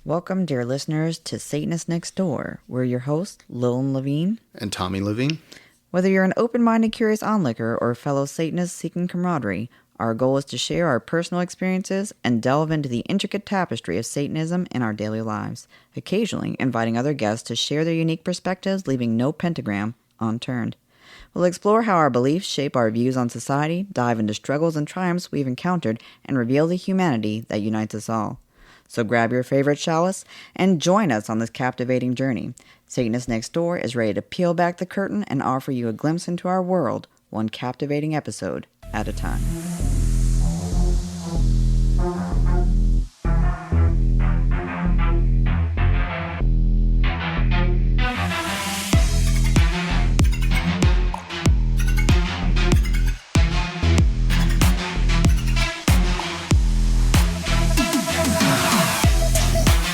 Welcome, dear listeners, to Satanists Nextdoor. We're your hosts, Lilin And Tommy Levine. Whether you're an open-minded, curious onlooker or a fellow Satanist seeking camaraderie, our goal is to share our personal experiences and delve into the intricate tapestry of Satanism in our daily lives, occasionally inviting other guests to share their unique perspectives, leaving no pentagram unturned. We'll explore how our beliefs shape our views on society, dive into struggles and triumphs we've encountered, and reveal the humanity that unites us all. So grab your favorite chalice and join us on this captivating journey. Satanist Nextdoor is ready to peel back the curtain and offer you a glimpse into our world, one captivating episode at a time.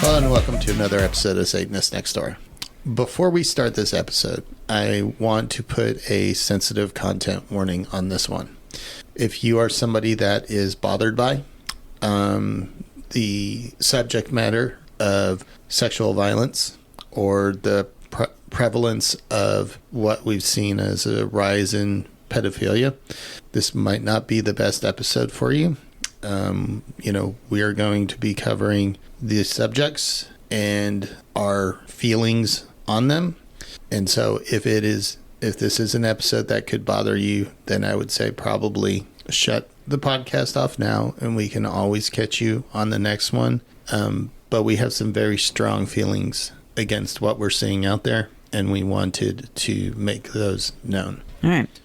Hello and welcome to another episode of Satanist Nextdoor. Before we start this episode, I want to put a sensitive content warning on this one. If you are somebody that is bothered by the subject matter of sexual violence or the prevalence of what we've seen as a rise in pedophilia, this might not be the best episode for you. We are going to be covering these subjects and our feelings on them. And so if this is an episode that could bother you, then I would say probably shut the podcast off now and we can always catch you on the next one. But we have some very strong feelings against what we're seeing out there, and we wanted to make those known. All right.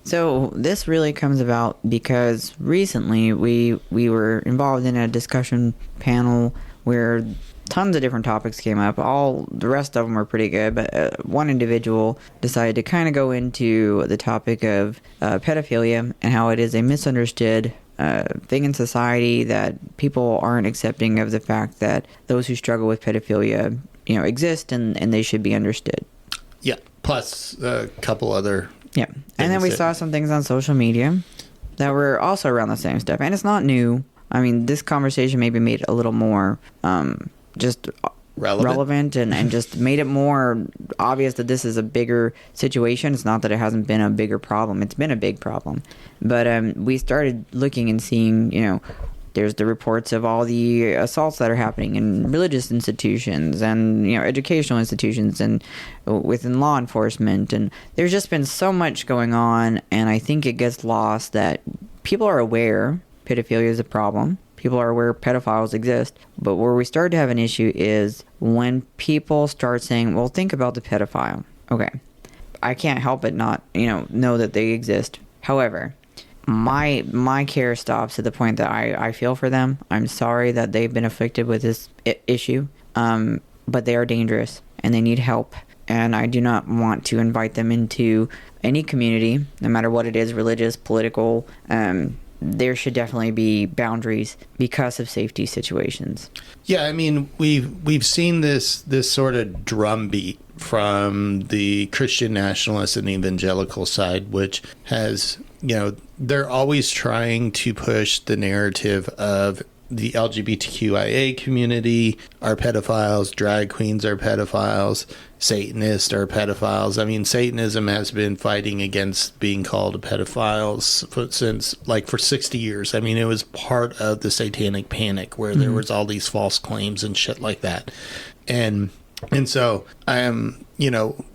So this really comes about because recently we were involved in a discussion panel where tons of different topics came up. All the rest of them were pretty good, but one individual decided to kind of go into the topic of pedophilia and how it is a misunderstood thing in society, that people aren't accepting of the fact that those who struggle with pedophilia, exist and they should be understood. Yeah. Plus a couple other. Yeah. And then we saw some things on social media that were also around the same stuff. And it's not new. I mean, this conversation maybe made it a little more just relevant and just made it more obvious that this is a bigger situation. It's not that it hasn't been a bigger problem. It's been a big problem. But we started looking and seeing, there's the reports of all the assaults that are happening in religious institutions and, educational institutions and within law enforcement. And there's just been so much going on, and I think it gets lost that people are aware pedophilia is a problem. People are aware pedophiles exist. But where we start to have an issue is when people start saying, well, think about the pedophile. Okay, I can't help but not, know that they exist. However, my care stops at the point that I feel for them. I'm sorry that they've been afflicted with this issue, but they are dangerous and they need help. And I do not want to invite them into any community, no matter what it is, religious, political. There should definitely be boundaries because of safety situations. Yeah, I mean, we've seen this sort of drumbeat from the Christian nationalist and evangelical side, which has, they're always trying to push the narrative of the LGBTQIA community are pedophiles, drag queens are pedophiles, Satanists are pedophiles. I mean, Satanism has been fighting against being called pedophiles since for 60 years. I mean, it was part of the Satanic Panic where there was all these false claims and shit like that. And so,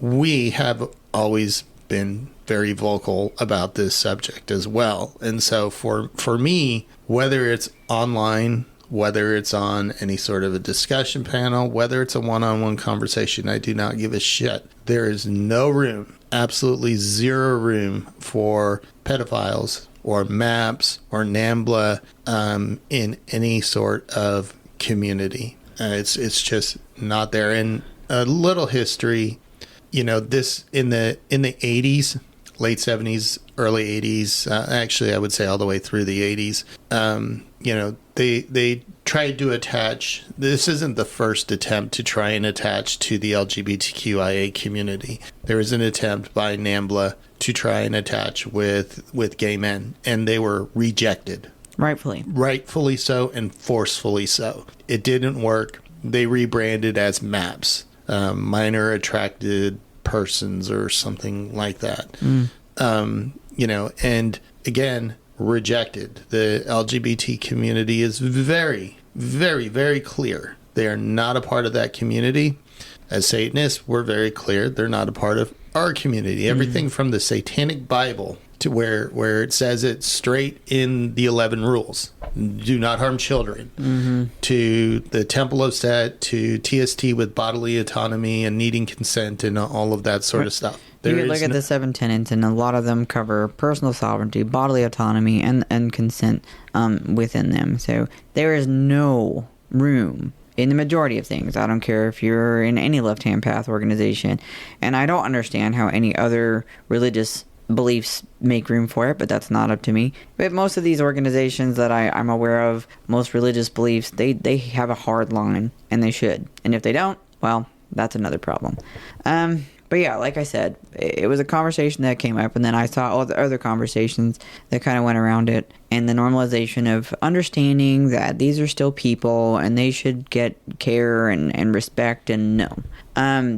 we have always been very vocal about this subject as well. And so for me, whether it's online, whether it's on any sort of a discussion panel, whether it's a one-on-one conversation, I do not give a shit. There is no room, absolutely zero room for pedophiles or MAPS or NAMBLA in any sort of community. It's just not there. And a little history, this in the 80s, late 70s, early 80s, actually I would say all the way through the 80s, they tried to attach, this isn't the first attempt to try and attach to the LGBTQIA community. There was an attempt by NAMBLA to try and attach with gay men, and they were rejected. Rightfully. Rightfully so, and forcefully so. It didn't work. they rebranded as MAPS, minor attracted persons or something like that. You know, and again, rejected. The LGBT community is very, very, very clear. They are not a part of that community. As Satanists, we're very clear they're not a part of our community. Everything from the Satanic Bible to where it says it straight in the 11 rules. Do not harm children. To the Temple of Set, to TST with bodily autonomy and needing consent and all of that sort of stuff. You could look at the 7 tenets, and a lot of them cover personal sovereignty, bodily autonomy, and consent within them. So there is no room in the majority of things. I don't care if you're in any left-hand path organization. And I don't understand how any other religious beliefs make room for it, but that's not up to me. But most of these organizations that I'm aware of, most religious beliefs, they have a hard line, and they should. And if they don't, well, that's another problem. But yeah, like I said, it was a conversation that came up, and then I saw all the other conversations that kind of went around it, and the normalization of understanding that these are still people, and they should get care and respect, and no.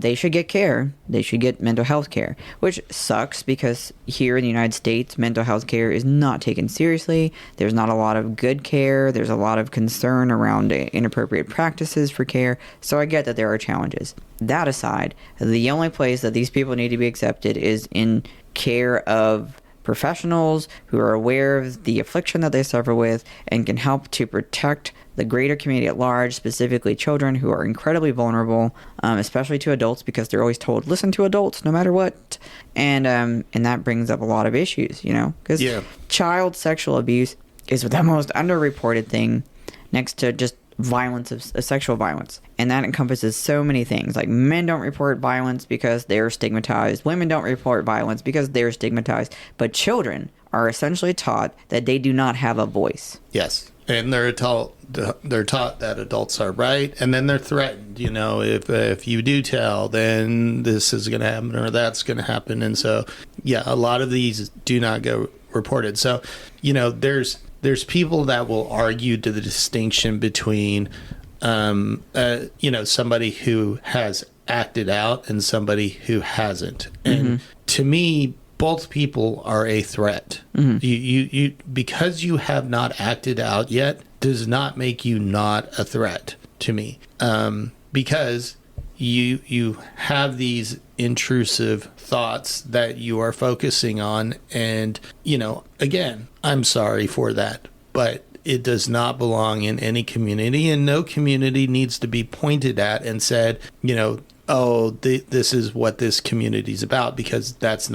They should get care. They should get mental health care, which sucks because here in the United States, mental health care is not taken seriously. There's not a lot of good care. There's a lot of concern around inappropriate practices for care. So I get that there are challenges. That aside, the only place that these people need to be accepted is in care of professionals who are aware of the affliction that they suffer with and can help to protect the greater community at large, specifically children who are incredibly vulnerable, especially to adults, because they're always told, listen to adults no matter what. And that brings up a lot of issues, you know, because child sexual abuse is the most underreported thing next to just violence of sexual violence, and that encompasses so many things. Like, men don't report violence because they're stigmatized, women don't report violence because they're stigmatized, but children are essentially taught that they do not have a voice. Yes, and they're taught that adults are right, and then they're threatened, you know, if you do tell, then this is going to happen or that's going to happen. And so yeah, a lot of these do not go reported. So, you know, there's people that will argue to the distinction between, you know, somebody who has acted out and somebody who hasn't. And to me, both people are a threat. You because you have not acted out yet does not make you not a threat to me. Because you have these intrusive thoughts that you are focusing on, and, you know, again, I'm sorry for that, but it does not belong in any community, and no community needs to be pointed at and said, you know, oh, this is what this community is about, because that's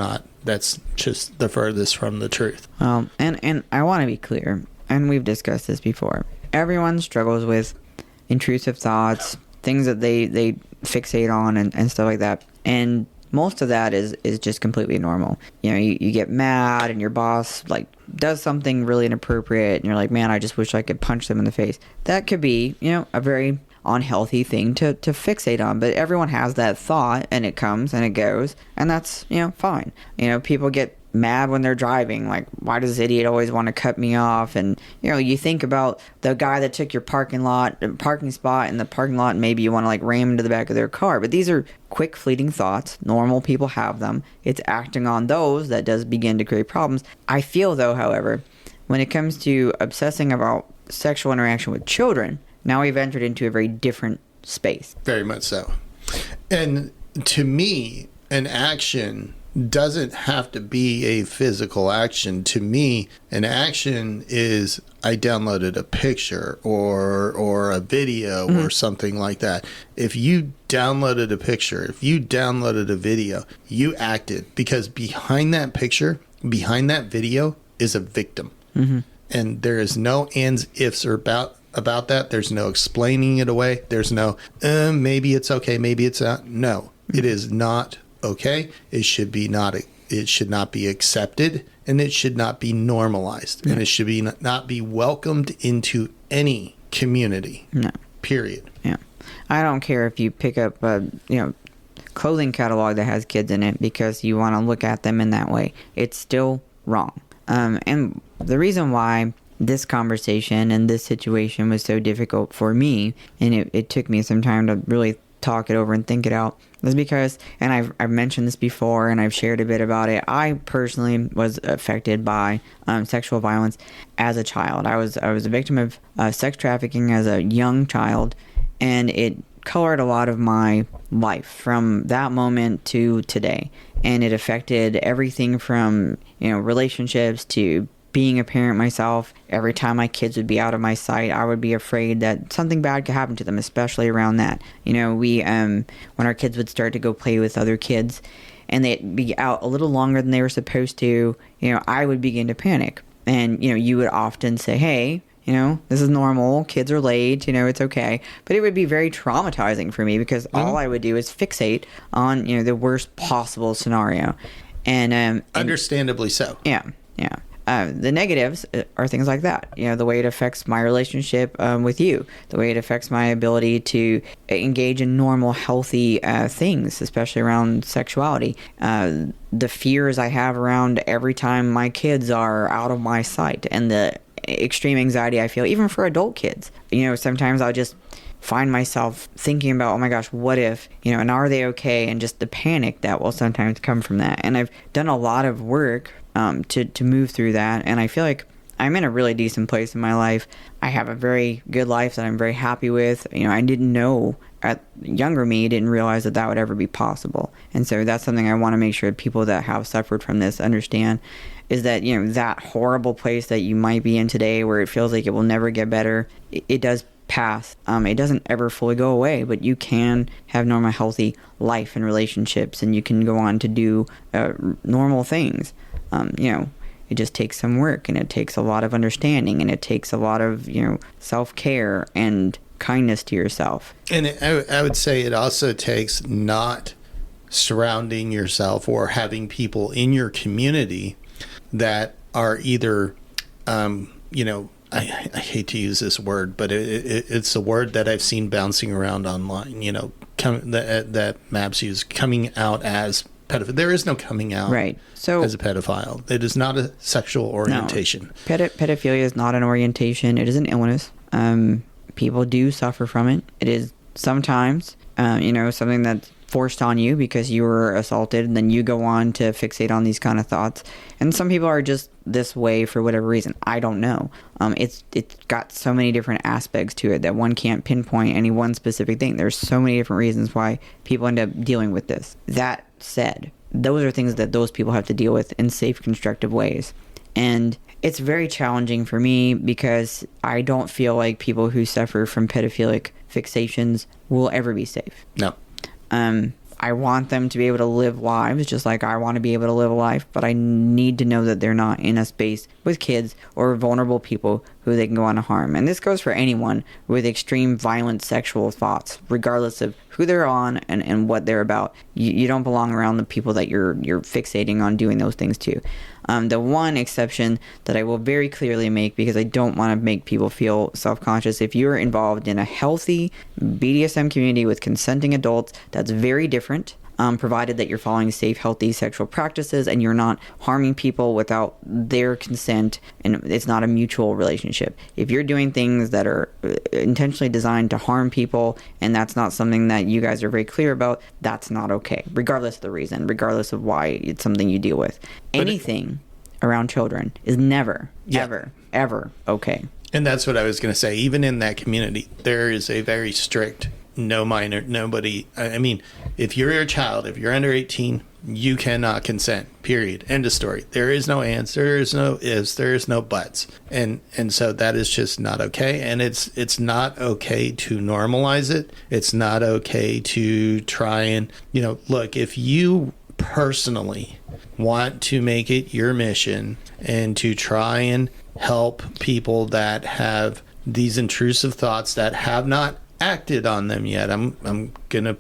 just the furthest from the truth. And I want to be clear, and we've discussed this before. Everyone struggles with intrusive thoughts, things that they fixate on and stuff like that. And most of that is just completely normal. You know, you get mad and your boss like does something really inappropriate and you're like, man, I just wish I could punch them in the face. That could be, you know, a very unhealthy thing to fixate on, but everyone has that thought, and it comes and it goes, and that's, you know, fine. You know, people get mad when they're driving, like, why does this idiot always want to cut me off? And, you know, you think about the guy that took your parking spot in the parking lot, and maybe you want to like ram into the back of their car. But these are quick, fleeting thoughts. Normal people have them. It's acting on those that does begin to create problems. I feel, though, however, when it comes to obsessing about sexual interaction with children, now we've entered into a very different space. Very much so. And to me, an action doesn't have to be a physical action. To me, an action is I downloaded a picture or a video or something like that. If you downloaded a picture, if you downloaded a video, you acted, because behind that picture, behind that video is a victim. And there is no ands, ifs, or about that. There's no explaining it away. There's no, maybe it's okay, maybe it's not. No, it is not okay. It should not be accepted, and it should not be normalized, and it should be not be welcomed into any community. No. Period. Yeah. I don't care if you pick up a, you know, clothing catalog that has kids in it because you want to look at them in that way. It's still wrong. And the reason why this conversation and this situation was so difficult for me, and it took me some time to really talk it over and think it out, is because, and I've mentioned this before and I've shared a bit about it, I personally was affected by sexual violence as a child. I was a victim of sex trafficking as a young child, and it colored a lot of my life from that moment to today. And it affected everything from, relationships to being a parent myself. Every time my kids would be out of my sight, I would be afraid that something bad could happen to them, especially around that. We, when our kids would start to go play with other kids and they'd be out a little longer than they were supposed to, I would begin to panic. And, you would often say, hey, this is normal. Kids are late. It's okay. But it would be very traumatizing for me because all I would do is fixate on, the worst possible scenario. And understandably so. Yeah. Yeah. The negatives are things like that. The way it affects my relationship with you, the way it affects my ability to engage in normal, healthy things, especially around sexuality. The fears I have around every time my kids are out of my sight, and the extreme anxiety I feel, even for adult kids. Sometimes I'll just find myself thinking about, oh my gosh, what if, and are they okay? And just the panic that will sometimes come from that. And I've done a lot of work to move through that, and I feel like I'm in a really decent place in my life. I have a very good life that I'm very happy with. I didn't know, younger me didn't realize that would ever be possible. And so that's something I want to make sure people that have suffered from this understand, is that that horrible place that you might be in today where it feels like it will never get better, it does pass. It doesn't ever fully go away, but you can have normal, healthy life and relationships, and you can go on to do normal things. It just takes some work, and it takes a lot of understanding, and it takes a lot of, self-care and kindness to yourself. And I would say it also takes not surrounding yourself or having people in your community that are either, I hate to use this word, but it's a word that I've seen bouncing around online, that Maps use, coming out as pedophile. There is no coming out as a pedophile. It is not a sexual orientation. No. Pedophilia is not an orientation. It is an illness. People do suffer from it. It is sometimes, something that's forced on you because you were assaulted, and then you go on to fixate on these kind of thoughts. And some people are just this way for whatever reason. I don't know. It's got so many different aspects to it that one can't pinpoint any one specific thing. There's so many different reasons why people end up dealing with this. That said, those are things that those people have to deal with in safe, constructive ways. And it's very challenging for me because I don't feel like people who suffer from pedophilic fixations will ever be safe. No. I want them to be able to live lives just like I want to be able to live a life, but I need to know that they're not in a space with kids or vulnerable people who they can go on to harm. And this goes for anyone with extreme violent sexual thoughts, regardless of who they're on and what they're about. You don't belong around the people that you're fixating on doing those things to. The one exception that I will very clearly make, because I don't want to make people feel self-conscious, if you're involved in a healthy BDSM community with consenting adults, that's very different. Provided that you're following safe, healthy sexual practices and you're not harming people without their consent, and it's not a mutual relationship. If you're doing things that are intentionally designed to harm people and that's not something that you guys are very clear about, that's not okay, regardless of the reason, regardless of why it's something you deal with. Anything around children is never, ever okay. And that's what I was going to say. Even in that community, there is a very strict no minor, nobody. I mean, if you're a child, if you're under 18, you cannot consent, period. End of story. There is no ands, there is no ifs, there is no buts. And so that is just not okay. And it's not okay to normalize it. It's not okay to try and, look, if you personally want to make it your mission and to try and help people that have these intrusive thoughts that have not acted on them yet. I'm gonna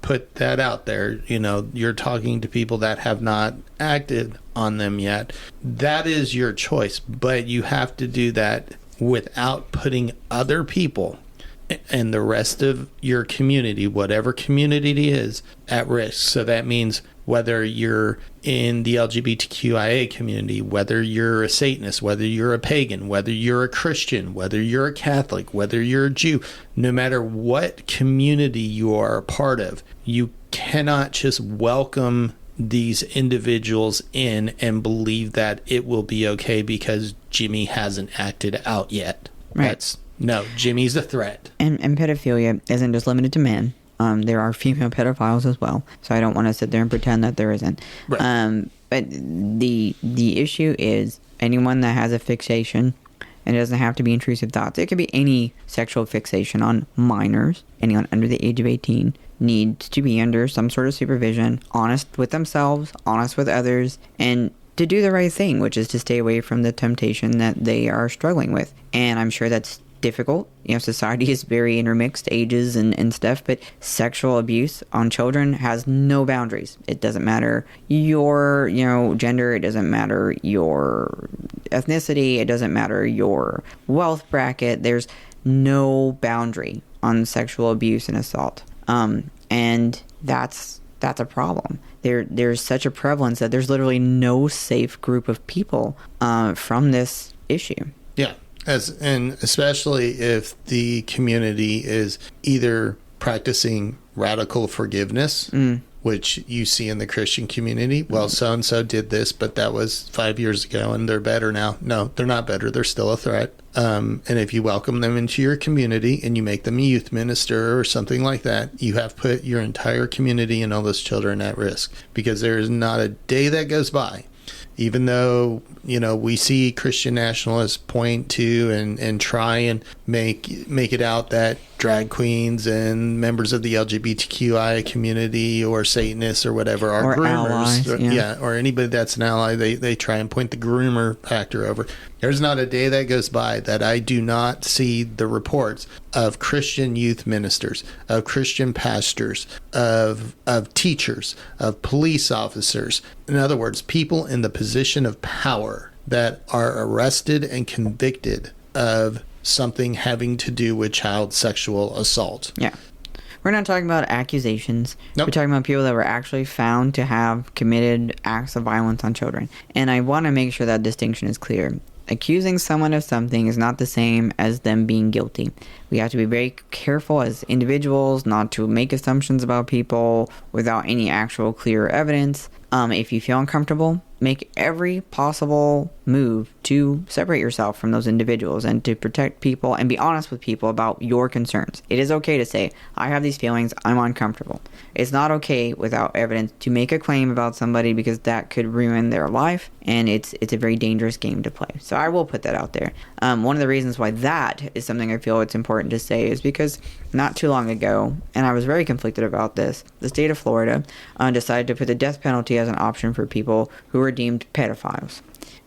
put that out there. You're talking to people that have not acted on them yet. That is your choice, but you have to do that without putting other people and the rest of your community, whatever community it is, at risk. So that means whether you're in the LGBTQIA community, whether you're a Satanist, whether you're a pagan, whether you're a Christian, whether you're a Catholic, whether you're a Jew, no matter what community you are a part of, you cannot just welcome these individuals in and believe that it will be okay because Jimmy hasn't acted out yet. Right. No, Jimmy's a threat. And pedophilia isn't just limited to men. There are female pedophiles as well. So I don't want to sit there and pretend that there isn't. Right. But the issue is anyone that has a fixation, and it doesn't have to be intrusive thoughts. It could be any sexual fixation on minors, anyone under the age of 18, needs to be under some sort of supervision, honest with themselves, honest with others, and to do the right thing, which is to stay away from the temptation that they are struggling with. And I'm sure that's difficult. Society is very intermixed, ages and stuff, but sexual abuse on children has no boundaries. It doesn't matter your, gender. It doesn't matter your ethnicity. It doesn't matter your wealth bracket. There's no boundary on sexual abuse and assault. And that's a problem. There's such a prevalence that there's literally no safe group of people from this issue. Yeah. And especially if the community is either practicing radical forgiveness, which you see in the Christian community. Well, so-and-so did this, but that was 5 years ago, and they're better now. No, they're not better. They're still a threat. And if you welcome them into your community and you make them a youth minister or something like that, you have put your entire community and all those children at risk, because there is not a day that goes by, even though, we see Christian nationalists point to and try and make it out that drag queens and members of the LGBTQI community or Satanists or whatever are groomers. Allies, or anybody that's an ally, they try and point the groomer factor over. There's not a day that goes by that I do not see the reports of Christian youth ministers, of Christian pastors, of teachers, of police officers. In other words, people in the position of power that are arrested and convicted of something having to do with child sexual assault. Yeah. We're not talking about accusations. Nope. We're talking about people that were actually found to have committed acts of violence on children. And I want to make sure that distinction is clear. Accusing someone of something is not the same as them being guilty. We have to be very careful as individuals not to make assumptions about people without any actual clear evidence. If you feel uncomfortable, make every possible move to separate yourself from those individuals and to protect people and be honest with people about your concerns. It is okay to say, I have these feelings, I'm uncomfortable. It's not okay without evidence to make a claim about somebody, because that could ruin their life, and it's a very dangerous game to play. So I will put that out there. One of the reasons why that is something I feel it's important to say is because not too long ago, and I was very conflicted about this, the state of Florida decided to put the death penalty as an option for people who were deemed pedophiles.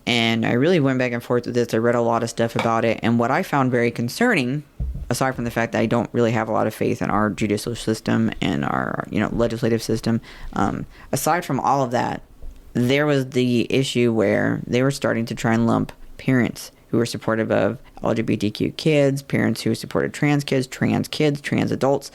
And I really went back and forth with this. I read a lot of stuff about it, and what I found very concerning, aside from the fact that I don't really have a lot of faith in our judicial system and our legislative system, aside from all of that, there was the issue where they were starting to try and lump parents who were supportive of LGBTQ kids, parents who supported trans kids, trans adults,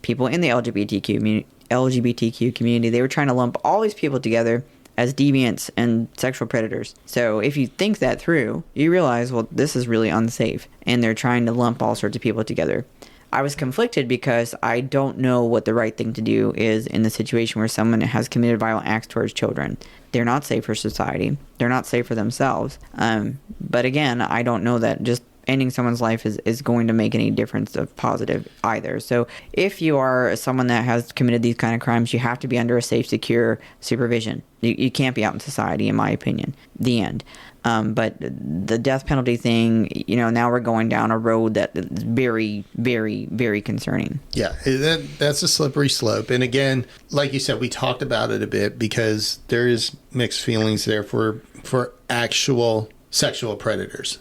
people in the LGBTQ community. They were trying to lump all these people together as deviants and sexual predators. So if you think that through, you realize, well, this is really unsafe, and they're trying to lump all sorts of people together. I was conflicted because I don't know what the right thing to do is in the situation where someone has committed violent acts towards children. They're not safe for society. They're not safe for themselves. But again, I don't know that just ending someone's life is going to make any difference of positive either. So if you are someone that has committed these kind of crimes, you have to be under a safe, secure supervision. You can't be out in society, in my opinion. The end. But the death penalty thing, now we're going down a road that is very, very, very concerning. Yeah, that's a slippery slope. And again, like you said, we talked about it a bit because there is mixed feelings there for actual sexual predators.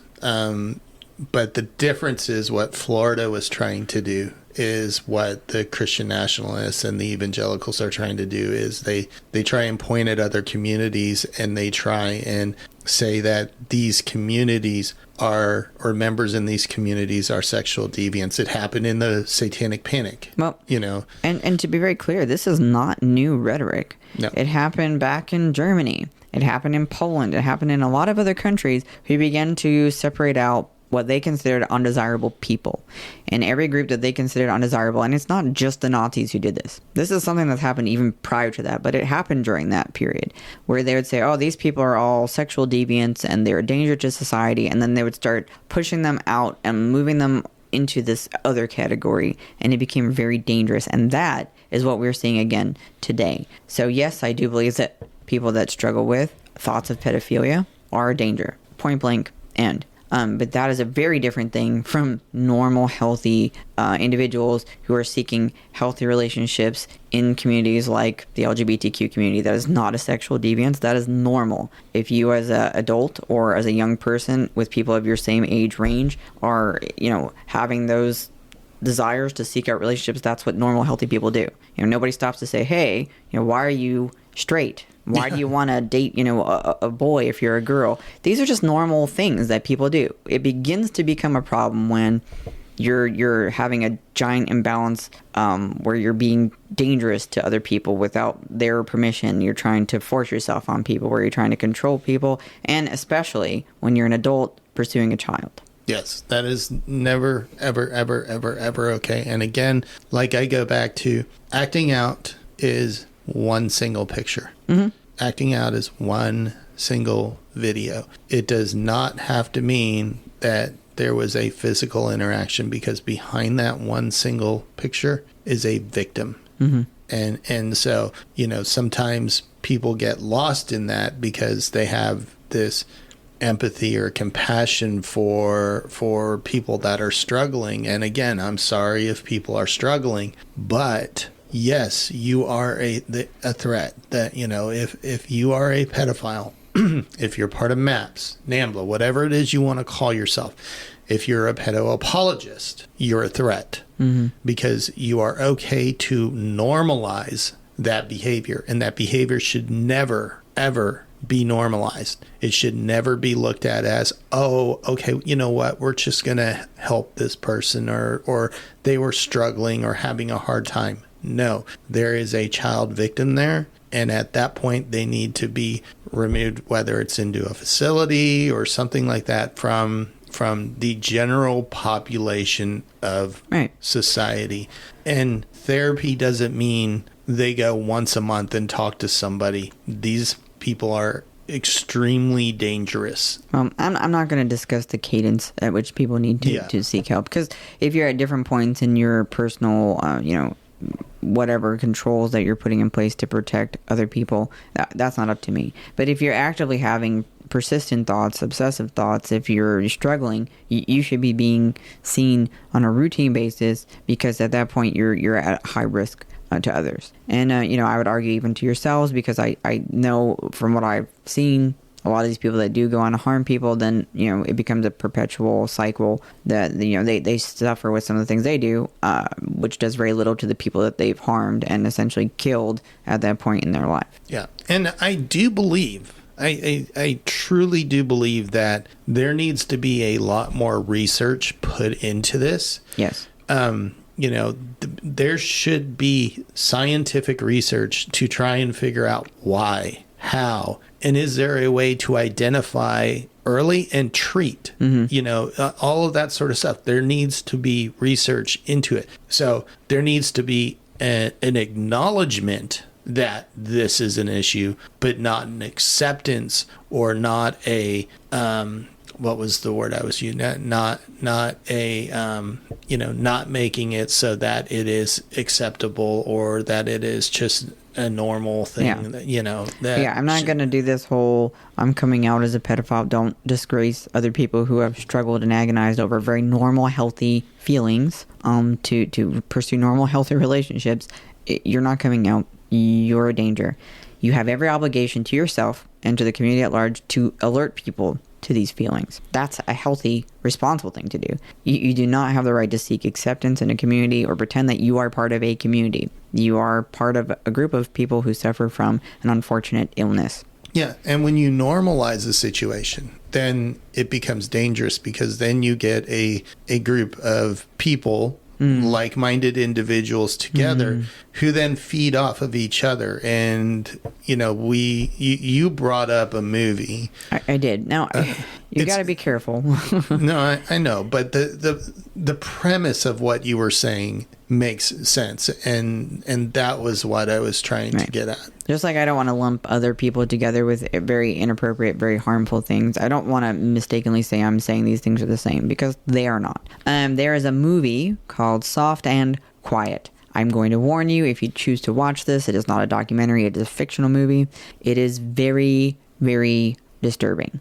But the difference is what Florida was trying to do is what the Christian nationalists and the evangelicals are trying to do is they try and point at other communities, and they try and say that these communities are, or members in these communities are sexual deviants. It happened in the Satanic Panic. Well, you know. And to be very clear, this is not new rhetoric. No. It happened back in Germany. It happened in Poland. It happened in a lot of other countries who began to separate out what they considered undesirable people. And every group that they considered undesirable, and it's not just the Nazis who did this. This is something that's happened even prior to that, but it happened during that period where they would say, oh, these people are all sexual deviants and they're a danger to society. And then they would start pushing them out and moving them into this other category, and it became very dangerous. And that is what we're seeing again today. So yes, I do believe that people that struggle with thoughts of pedophilia are a danger, point blank, end. But that is a very different thing from normal, healthy individuals who are seeking healthy relationships in communities like the LGBTQ community. That is not a sexual deviance. That is normal. If you as an adult or as a young person with people of your same age range are, having those desires to seek out relationships, that's what normal, healthy people do. Nobody stops to say, hey, why are you straight? Why do you want to date, a boy if you're a girl? These are just normal things that people do. It begins to become a problem when you're having a giant imbalance where you're being dangerous to other people without their permission. You're trying to force yourself on people, where you're trying to control people, and especially when you're an adult pursuing a child. Yes, that is never, ever, ever, ever, ever okay. And again, like I go back to, acting out is one single picture. Mm-hmm. Acting out is one single video. It does not have to mean that there was a physical interaction, because behind that one single picture is a victim. Mm-hmm. And so, sometimes people get lost in that because they have this empathy or compassion for people that are struggling. And again, I'm sorry if people are struggling, but yes, you are a threat. That, if you are a pedophile, if you're part of MAPS, NAMBLA, whatever it is you want to call yourself, if you're a pedo apologist, you're a threat. Mm-hmm. Because you are okay to normalize that behavior, and that behavior should never, ever be normalized. It should never be looked at as, oh, okay, you know what, we're just going to help this person, or they were struggling or having a hard time. No, there is a child victim there, and at that point they need to be removed, whether it's into a facility or something like that, from the general population of society. And therapy doesn't mean they go once a month and talk to somebody. These people are extremely dangerous. I'm not going to discuss the cadence at which people need to seek help, because if you're at different points in your personal, whatever controls that you're putting in place to protect other people, that's not up to me. But if you're actively having persistent thoughts, obsessive thoughts, if you're struggling, you should be being seen on a routine basis, because at that point you're at high risk to others. And I would argue even to yourselves, because I know from what I've seen, a lot of these people that do go on to harm people, then it becomes a perpetual cycle that they suffer with some of the things they do, which does very little to the people that they've harmed and essentially killed at that point in their life. Yeah, and I do believe, I truly do believe that there needs to be a lot more research put into this. Yes. There should be scientific research to try and figure out why, how, and is there a way to identify early and treat, all of that sort of stuff. There needs to be research into it. So there needs to be an acknowledgement that this is an issue, but not an acceptance, or not a what was the word I was using? Not making it so that it is acceptable, or that it is just a normal thing. I'm not going to do this whole I'm coming out as a pedophile. Don't disgrace other people who have struggled and agonized over very normal, healthy feelings to pursue normal, healthy relationships. You're not coming out. You're a danger. You have every obligation to yourself and to the community at large to alert people to these feelings. That's a healthy, responsible thing to do. You do not have the right to seek acceptance in a community or pretend that you are part of a community. You are part of a group of people who suffer from an unfortunate illness. Yeah, and when you normalize the situation, then it becomes dangerous, because then you get a group of people, like-minded individuals together, who then feed off of each other. And you brought up a movie. I did. Now you got to be careful. No, I know, but the premise of what you were saying makes sense, and that was what I was trying to get at. Just like I don't want to lump other people together with very inappropriate, very harmful things. I don't want to mistakenly say I'm saying these things are the same, because they are not. There is a movie called Soft and Quiet. I'm going to warn you, if you choose to watch this, it is not a documentary, it is a fictional movie. It is very, very disturbing.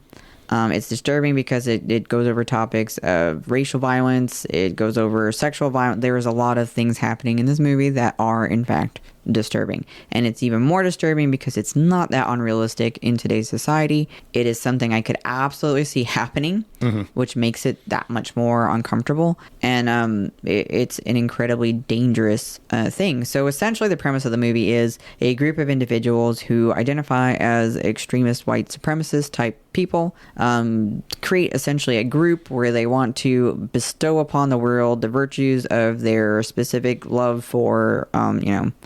It's disturbing because it goes over topics of racial violence. It goes over sexual violence. There is a lot of things happening in this movie that are, in fact, disturbing. And it's even more disturbing because it's not that unrealistic in today's society. It is something I could absolutely see happening, which makes it that much more uncomfortable. And it's an incredibly dangerous thing. So essentially the premise of the movie is a group of individuals who identify as extremist white supremacist type people create essentially a group where they want to bestow upon the world the virtues of their specific love for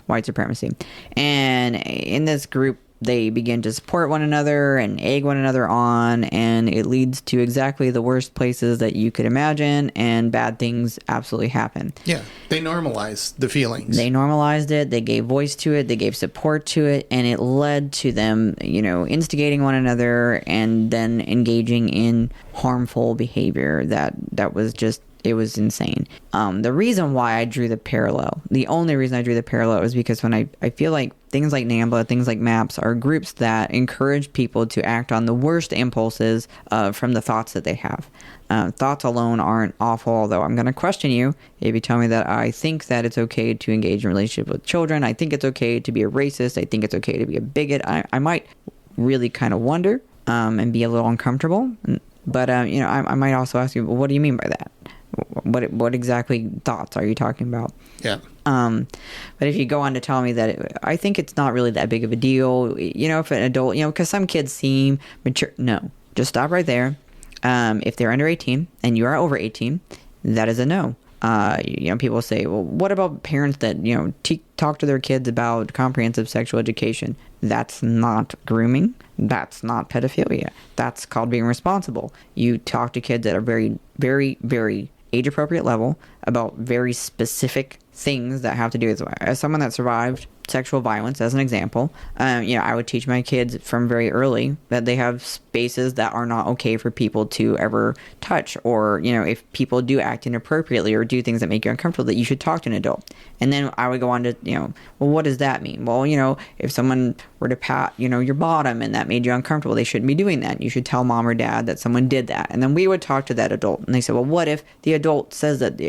white supremacy. And in this group, they begin to support one another and egg one another on, and it leads to exactly the worst places that you could imagine, and bad things absolutely happen. Yeah, they normalized the feelings. They normalized it, they gave voice to it, they gave support to it, and it led to them, instigating one another and then engaging in harmful behavior that was just, it was insane. The reason why I drew the parallel, the only reason I drew the parallel is because when I feel like things like NAMBLA, things like MAPS are groups that encourage people to act on the worst impulses from the thoughts that they have. Thoughts alone aren't awful, although I'm going to question you if you tell me that I think that it's okay to engage in relationships with children. I think it's okay to be a racist. I think it's okay to be a bigot. I might really kind of wonder and be a little uncomfortable. But, I might also ask you, well, what do you mean by that? What exactly thoughts are you talking about? Yeah. But if you go on to tell me that I think it's not really that big of a deal, if an adult, because some kids seem mature. No, just stop right there. If they're under 18 and you are over 18, that is a no. People say, well, what about parents that, talk to their kids about comprehensive sexual education? That's not grooming. That's not pedophilia. That's called being responsible. You talk to kids at a very, very, very age-appropriate level about very specific things that have to do with, as someone that survived sexual violence, as an example, I would teach my kids from very early that they have spaces that are not okay for people to ever touch, or, if people do act inappropriately or do things that make you uncomfortable, that you should talk to an adult. And then I would go on to, well, what does that mean? Well, if someone were to pat, your bottom and that made you uncomfortable, they shouldn't be doing that. You should tell mom or dad that someone did that. And then we would talk to that adult, and they said, well, what if the adult says that,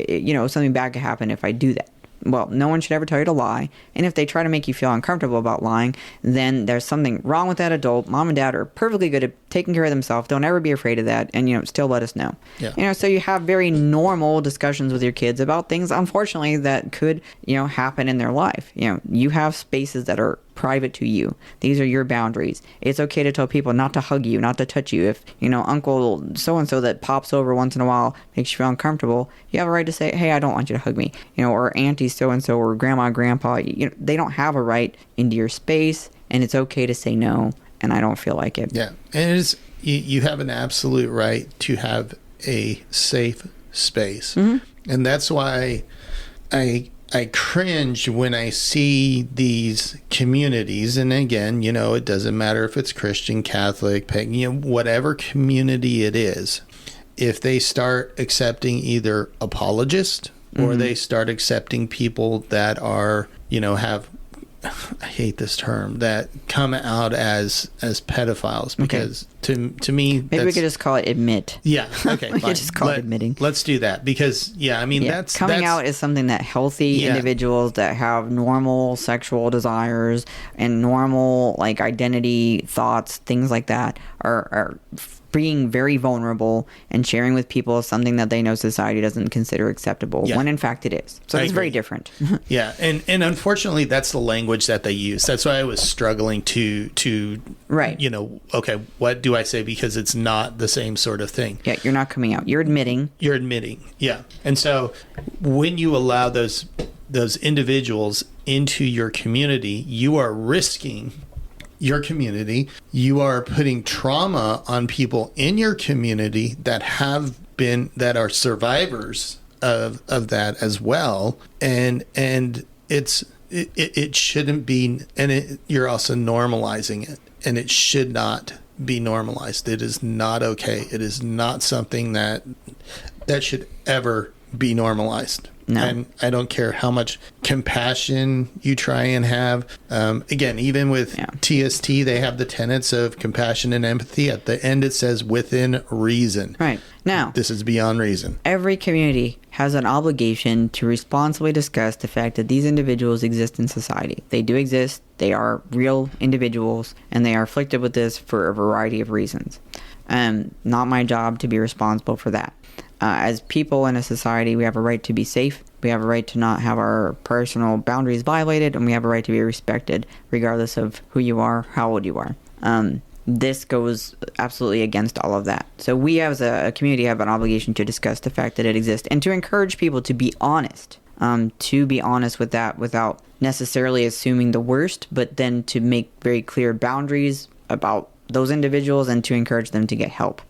something bad could happen if I do that? Well, no one should ever tell you to lie. And if they try to make you feel uncomfortable about lying, then there's something wrong with that adult. Mom and dad are perfectly good at taking care of themselves. Don't ever be afraid of that. And, still let us know. Yeah. So you have very normal discussions with your kids about things, unfortunately, that could, happen in their life. You have spaces that are private to you. These are your boundaries. It's okay to tell people not to hug you, not to touch you. If, Uncle so-and-so that pops over once in a while makes you feel uncomfortable, you have a right to say, hey, I don't want you to hug me. Or Auntie so-and-so or Grandma, Grandpa, they don't have a right into your space, and it's okay to say no, and I don't feel like it. Yeah, and it is, you have an absolute right to have a safe space. And that's why I cringe when I see these communities, and again, it doesn't matter if it's Christian, Catholic, pagan, whatever community it is, if they start accepting either apologists or they start accepting people that are, have, I hate this term, that come out as pedophiles, because to me, maybe we could just call it admit. Yeah, okay, we could just call it admitting. Let's do that, because that's coming out is something that healthy individuals that have normal sexual desires and normal identity thoughts, things like that, are being very vulnerable and sharing with people something that they know society doesn't consider acceptable, when in fact it is. So it's very different. Yeah, and unfortunately, that's the language that they use. That's why I was struggling to right. Okay, what do I say? Because it's not the same sort of thing. Yeah, you're not coming out. You're admitting. Yeah. And so when you allow those individuals into your community, you are risking your community. You are putting trauma on people in your community that are survivors of that as well. And it shouldn't be, and you're also normalizing it, and it should not be normalized. It is not okay. It is not something that should ever be normalized. No. And I don't care how much compassion you try and have. Again, even with TST, they have the tenets of compassion and empathy. At the end, it says within reason. Right. Now, this is beyond reason. Every community has an obligation to responsibly discuss the fact that these individuals exist in society. They do exist. They are real individuals, and they are afflicted with this for a variety of reasons. Not my job to be responsible for that. As people in a society, we have a right to be safe. We have a right to not have our personal boundaries violated, and we have a right to be respected, regardless of who you are, how old you are. This goes absolutely against all of that. So we, as a community, have an obligation to discuss the fact that it exists and to encourage people to be honest. With that without necessarily assuming the worst, but then to make very clear boundaries about those individuals and to encourage them to get help.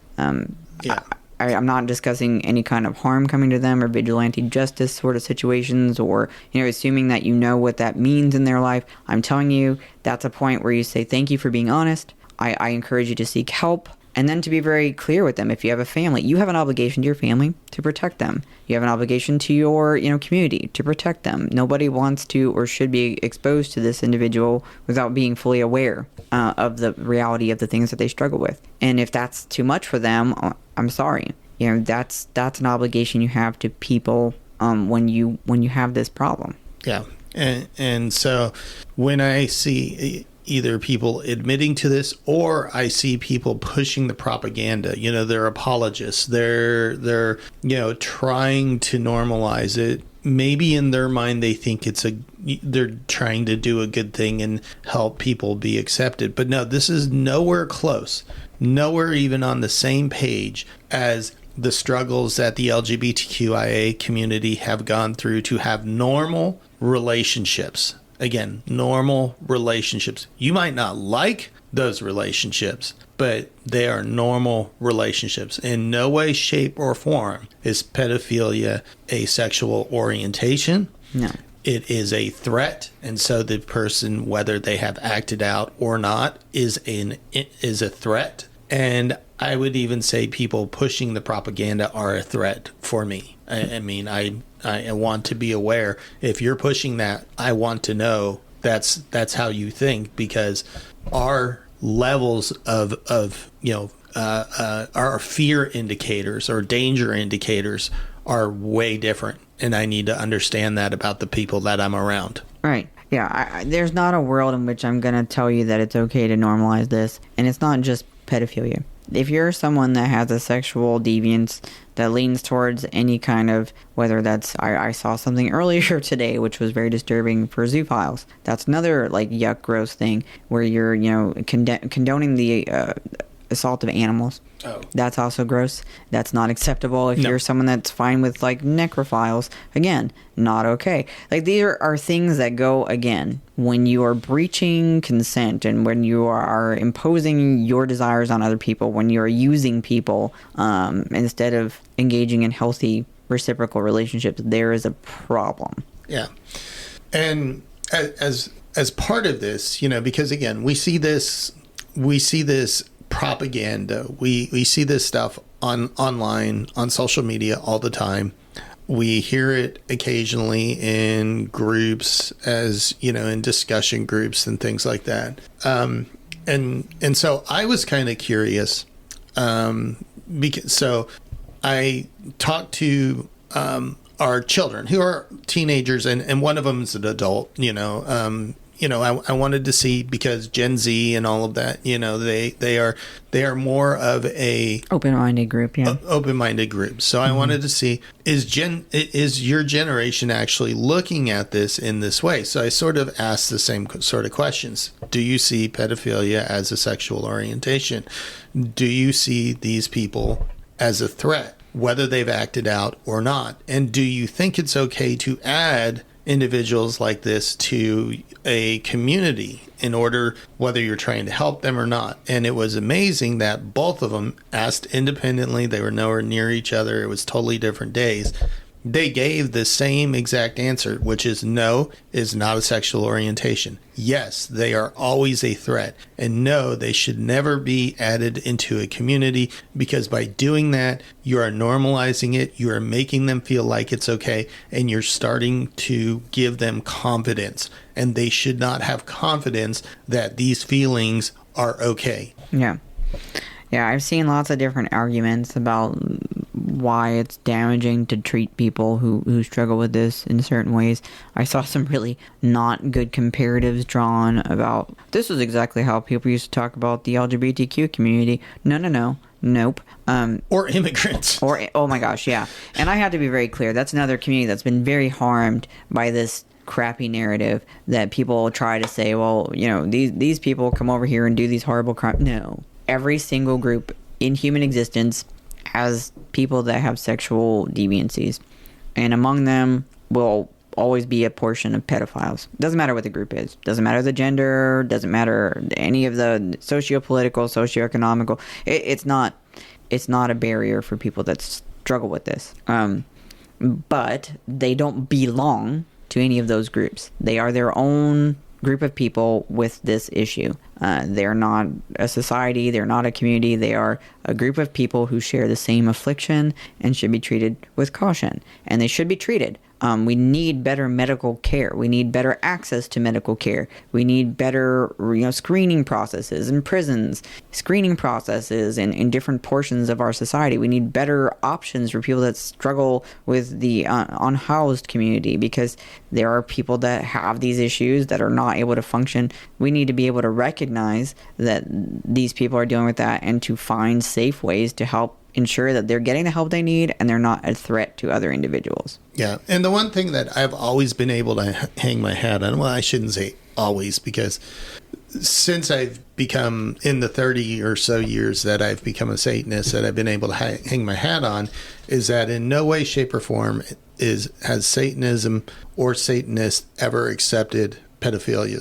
I'm not discussing any kind of harm coming to them or vigilante justice sort of situations or, assuming that you know what that means in their life. I'm telling you, that's a point where you say, thank you for being honest. I encourage you to seek help and then to be very clear with them. If you have a family, you have an obligation to your family to protect them. You have an obligation to your, community to protect them. Nobody wants to or should be exposed to this individual without being fully aware of the reality of the things that they struggle with. And if that's too much for them, I'm sorry. That's an obligation you have to people when you have this problem. Yeah, and so when I see either people admitting to this or I see people pushing the propaganda, they're apologists, they're trying to normalize it. Maybe in their mind they think they're trying to do a good thing and help people be accepted. But no, this is nowhere close, nowhere even on the same page as the struggles that the LGBTQIA community have gone through to have normal relationships. Again, normal relationships. You might not like those relationships, but they are normal relationships. In no way, shape, or form is pedophilia a sexual orientation. No. It is a threat, and so the person, whether they have acted out or not, is a threat. And I would even say people pushing the propaganda are a threat for me. I mean, I want to be aware. If you're pushing that, I want to know that's how you think, because our levels of our fear indicators or danger indicators are way different, and I need to understand that about the people that I'm around. Right. Yeah. There's not a world in which I'm going to tell you that it's okay to normalize this, and it's not just pedophilia. If you're someone that has a sexual deviance that leans towards any kind of, whether that's, I saw something earlier today which was very disturbing for zoophiles. That's another yuck, gross thing where you're condoning the assault of animals. Oh. That's also gross. That's not acceptable. If you're someone that's fine with necrophiles, again, not okay. These are things that go, again, when you are breaching consent and when you are imposing your desires on other people, when you are using people instead of engaging in healthy reciprocal relationships, there is a problem. Yeah. And as part of this, because again, we see this propaganda. We see this stuff online, on social media all the time. We hear it occasionally in groups, as in discussion groups and things like that. And so I was kind of curious. So I talked to our children who are teenagers, and one of them is an adult. I wanted to see, because Gen Z and all of that, they are more of a open-minded group. Yeah. Open-minded group. So I wanted to see, is your generation actually looking at this in this way? So I sort of asked the same sort of questions. Do you see pedophilia as a sexual orientation? Do you see these people as a threat, whether they've acted out or not? And do you think it's okay to add individuals like this to a community in order, whether you're trying to help them or not? And it was amazing that both of them asked independently. They were nowhere near each other. It was totally different days. They gave the same exact answer, which is no, is not a sexual orientation. Yes, they are always a threat. And no, they should never be added into a community, because by doing that, you are normalizing it, you are making them feel like it's okay, and you're starting to give them confidence. And they should not have confidence that these feelings are okay. Yeah. Yeah, I've seen lots of different arguments about why it's damaging to treat people who struggle with this in certain ways. I saw some really not good comparatives drawn about, this is exactly how people used to talk about the LGBTQ community. Nope. Or immigrants. Oh my gosh, yeah. And I had to be very clear. That's another community that's been very harmed by this crappy narrative that people try to say, well, these people come over here and do these horrible crimes. No. Every single group in human existence has people that have sexual deviancies, and among them will always be a portion of pedophiles. Doesn't matter what the group is. Doesn't matter the gender. Doesn't matter any of the socio-political, socio-economical. It's not a barrier for people that struggle with this. But they don't belong to any of those groups. They are their own group of people with this issue. They're not a society, they're not a community, they are a group of people who share the same affliction and should be treated with caution. And they should be treated. We need better medical care. We need better access to medical care. We need better, screening processes in prisons, screening processes in different portions of our society. We need better options for people that struggle with the unhoused community, because there are people that have these issues that are not able to function. We need to be able to recognize that these people are dealing with that, and to find safe ways to help ensure that they're getting the help they need and they're not a threat to other individuals. Yeah. And the one thing that I've always been able to hang my hat on, well, I shouldn't say always, because since I've become, in the 30 or so years that I've become a Satanist, that I've been able to hang my hat on, is that in no way, shape, or form has Satanism or Satanists ever accepted pedophilia.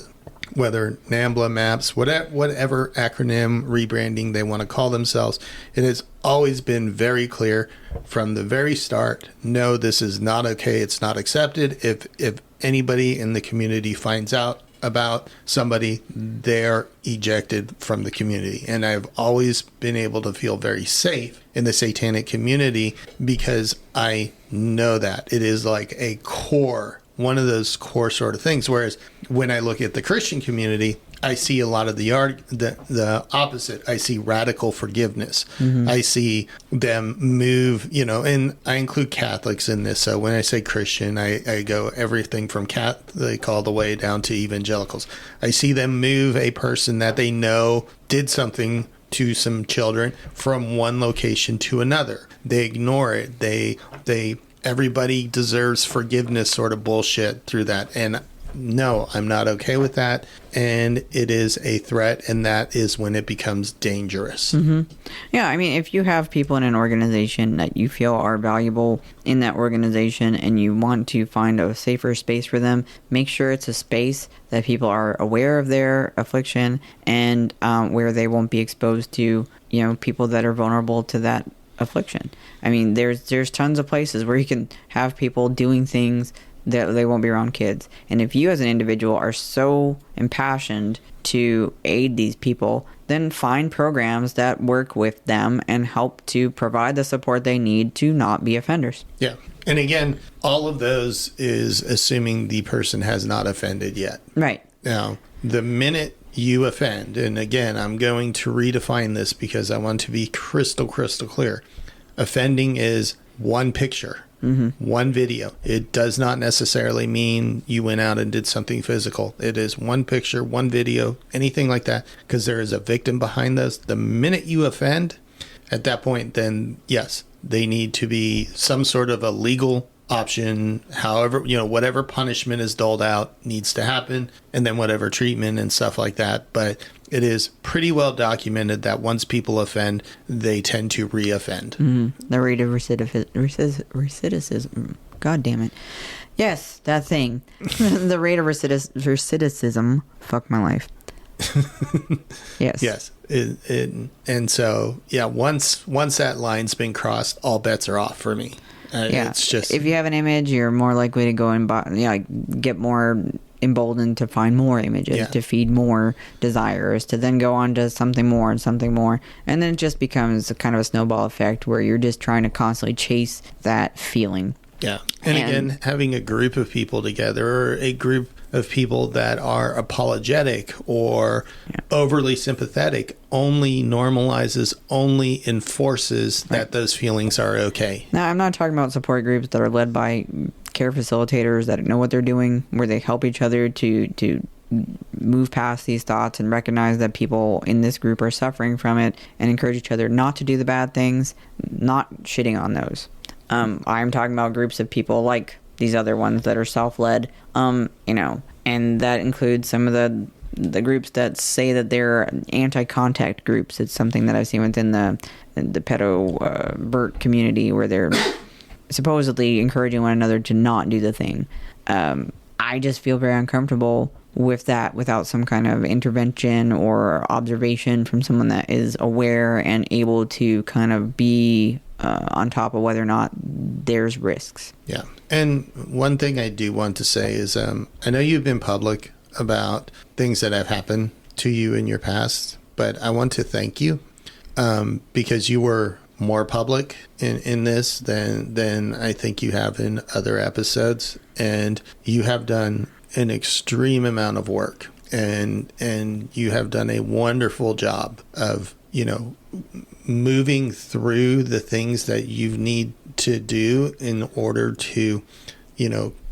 Whether NAMBLA, MAPS, whatever acronym rebranding they want to call themselves, it has always been very clear from the very start, no, this is not okay, it's not accepted. If anybody in the community finds out about somebody, they're ejected from the community. And I've always been able to feel very safe in the satanic community, because I know that it is like a core, one of those core sort of things. Whereas when I look at the Christian community, I see a lot of the opposite. I see radical forgiveness. Mm-hmm. I see them move, and I include Catholics in this. So when I say Christian, I go everything from Catholic all the way down to evangelicals. I see them move a person that they know did something to some children from one location to another. They ignore it. They everybody deserves forgiveness sort of bullshit through that. And no, I'm not okay with that. And it is a threat, and that is when it becomes dangerous. Mm-hmm. Yeah, I mean, if you have people in an organization that you feel are valuable in that organization and you want to find a safer space for them, make sure it's a space that people are aware of their affliction, and where they won't be exposed to, people that are vulnerable to that affliction. I mean, there's tons of places where you can have people doing things that they won't be around kids. And if you as an individual are so impassioned to aid these people, then find programs that work with them and help to provide the support they need to not be offenders. Yeah. And again, all of those is assuming the person has not offended yet. Right. Now, the minute you offend, and again, I'm going to redefine this because I want to be crystal clear. Offending is one picture. One video. It does not necessarily mean you went out and did something physical. It is one picture, one video, anything like that, because there is a victim behind this. The minute you offend, at that point, then yes, they need to be some sort of a legal option. However, whatever punishment is doled out needs to happen, and then whatever treatment and stuff like that. But it is pretty well documented that once people offend, they tend to re-offend. The rate of recidivism. God damn it. Yes, that thing. The rate of recidivism. Fuck my life. Yes. Yes. And so, yeah, once that line's been crossed, all bets are off for me. It's just, if you have an image, you're more likely to go and buy, get more emboldened to find more images, to feed more desires, to then go on to something more and something more. And then it just becomes a kind of a snowball effect where you're just trying to constantly chase that feeling. Yeah. And again, having a group of people together, or a group of people that are apologetic or overly sympathetic, only normalizes, only enforces that those feelings are okay. Now, I'm not talking about support groups that are led by care facilitators that know what they're doing, where they help each other to move past these thoughts and recognize that people in this group are suffering from it, and encourage each other not to do the bad things. Not shitting on those. I'm talking about groups of people like these other ones that are self-led, and that includes some of the groups that say that they're anti-contact groups. It's something that I've seen within the pedovert community, where they're supposedly encouraging one another to not do the thing. I just feel very uncomfortable with that without some kind of intervention or observation from someone that is aware and able to kind of be on top of whether or not there's risks. Yeah. And one thing I do want to say is, I know you've been public about things that have happened to you in your past, but I want to thank you, because you were more public in this than I think you have in other episodes. And you have done an extreme amount of work, and you have done a wonderful job of, moving through the things that you need to do in order to,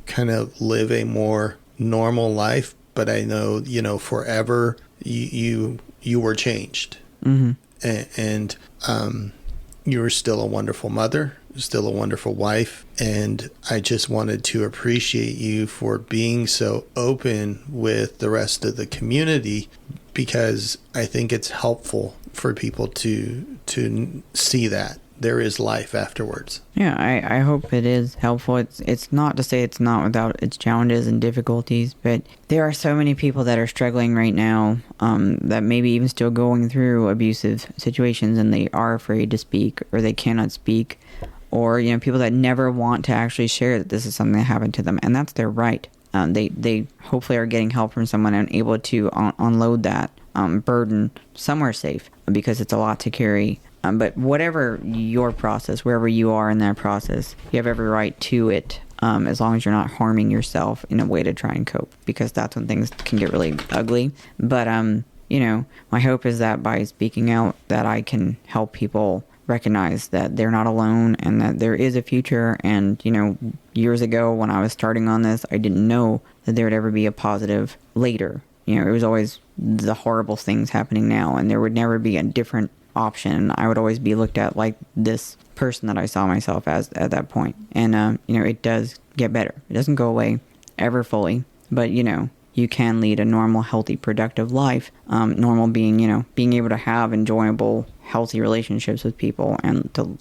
kind of live a more normal life. But I know, forever you were changed. And you were still a wonderful mother, still a wonderful wife. And I just wanted to appreciate you for being so open with the rest of the community, because I think it's helpful for people to see that there is life afterwards. Yeah, I hope it is helpful. It's not to say it's not without its challenges and difficulties, but there are so many people that are struggling right now, that maybe even still going through abusive situations, and they are afraid to speak, or they cannot speak, or people that never want to actually share that this is something that happened to them, and that's their right. They hopefully are getting help from someone and able to unload that burden somewhere safe, because it's a lot to carry. But whatever your process, wherever you are in that process, you have every right to it, as long as you're not harming yourself in a way to try and cope, because that's when things can get really ugly. But, my hope is that by speaking out, that I can help people recognize that they're not alone, and that there is a future. And, years ago when I was starting on this, I didn't know that there would ever be a positive later. It was always the horrible things happening now, and there would never be a different option. I would always be looked at like this person that I saw myself as at that point. And, it does get better. It doesn't go away ever fully, but, you can lead a normal, healthy, productive life. Normal being, being able to have enjoyable, healthy relationships with people, and to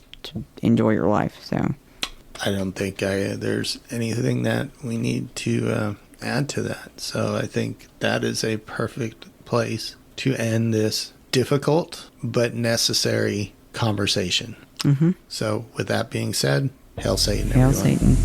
enjoy your life. So I don't think there's anything that we need to add to that. So I think that is a perfect place to end this difficult but necessary conversation. So with that being said, hail Satan, everyone. Hail Satan.